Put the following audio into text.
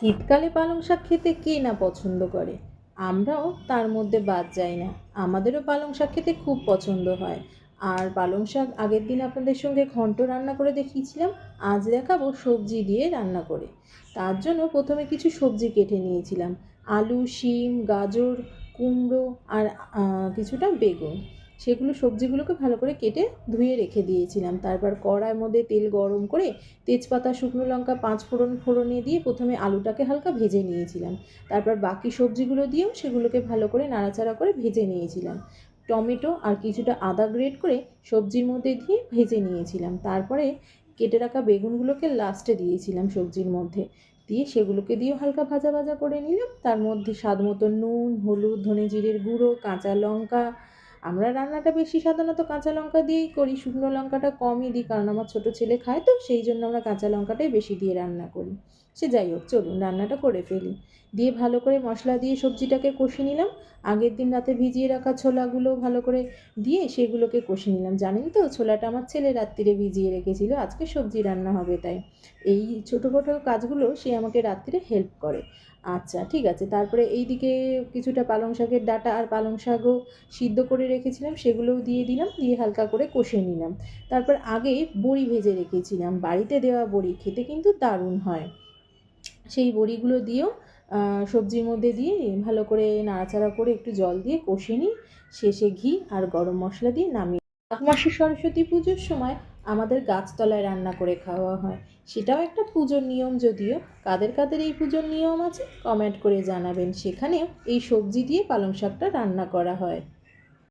শীতকালে পালং শাক খেতে কে না পছন্দ করে। আমরাও তার মধ্যে বাদ যাই না। আমাদেরও পালং শাক খেতে খুব পছন্দ হয়। আর পালং শাক আগের দিন আপনাদের সঙ্গে ঘন্ট রান্না করে দেখিয়েছিলাম। আজ দেখাবো সবজি দিয়ে রান্না করে। তার জন্য প্রথমে কিছু সবজি কেটে নিয়েছিলাম। আলু, শিম, গাজর, কুমড়ো আর কিছুটা বেগুন। সেগুলো সবজিগুলোকে ভালো করে কেটে ধুয়ে রেখে দিয়েছিলাম। তারপর কড়াইয়ের মধ্যে তেল গরম করে তেজপাতা, শুকনো লঙ্কা, 5 ফোড়নে দিয়ে প্রথমে আলুটাকে হালকা ভেজে নিয়েছিলাম। তারপর বাকি সবজিগুলো দিয়েও সেগুলোকে ভালো করে নাড়াচাড়া করে ভেজে নিয়েছিলাম। টমেটো আর কিছুটা আদা গ্রেট করে সবজির মধ্যে দিয়ে ভেজে নিয়েছিলাম। তারপরে কেটে রাখা বেগুনগুলোকে লাস্টে দিয়েছিলাম সবজির মধ্যে, দিয়ে সেগুলোকে দিয়েও হালকা ভাজা ভাজা করে নিলাম। তার মধ্যে স্বাদ মতো নুন, হলুদ, ধনে জিরের গুঁড়ো, কাঁচা লঙ্কা। আমরা রান্নাটা বেশি সাধারণত কাঁচা লঙ্কা দিয়েই করি, শুকনো লঙ্কাটা কমই দিই, কারণ আমার ছোটো ছেলে খায়, তো সেই জন্য আমরা কাঁচা লঙ্কাটাই বেশি দিয়ে রান্না করি। সে যাই হোক, চলুন রান্নাটা করে ফেলি। দিয়ে ভালো করে মশলা দিয়ে সবজিটাকে কষে নিলাম। আগের দিন রাতে ভিজিয়ে রাখা ছোলাগুলো ভালো করে দিয়ে সেগুলোকে কষে নিলাম। জানেন তো, ছোলাটা আমার ছেলে রাত্রিরে ভিজিয়ে রেখেছিল, আজকে সবজি রান্না হবে তাই। এই ছোটোখাটো কাজগুলো সে আমাকে রাত্রিরে হেল্প করে। আচ্ছা ঠিক আছে। তারপরে এইদিকে কিছুটা পালং শাকের ডাঁটা আর পালং শাকও সিদ্ধ করে রেখেছিলাম, সেগুলোও দিয়ে দিলাম, দিয়ে হালকা করে কষে নিলাম। তারপর আগে বড়ি ভেজে রেখেছিলাম, বাড়িতে দেওয়া বড়ি খেতে কিন্তু দারুণ হয়। সেই বড়িগুলো দিয়েও সবজির মধ্যে দিয়ে ভালো করে নাড়াচাড়া করে একটু জল দিয়ে কষে নিই। শেষে ঘি আর গরম মশলা দিয়ে নামিয়ে। মাঘ মাসে সরস্বতী পুজোর সময় আমাদের গাছতলায় রান্না করে খাওয়া হয়। সেটাও একটা পুজোর নিয়ম, যদিও কাদের কাদের এই পুজোর নিয়ম আছে কমেন্ট করে জানাবেন। সেখানেও এই সবজি দিয়ে পালং শাকটা রান্না করা হয়।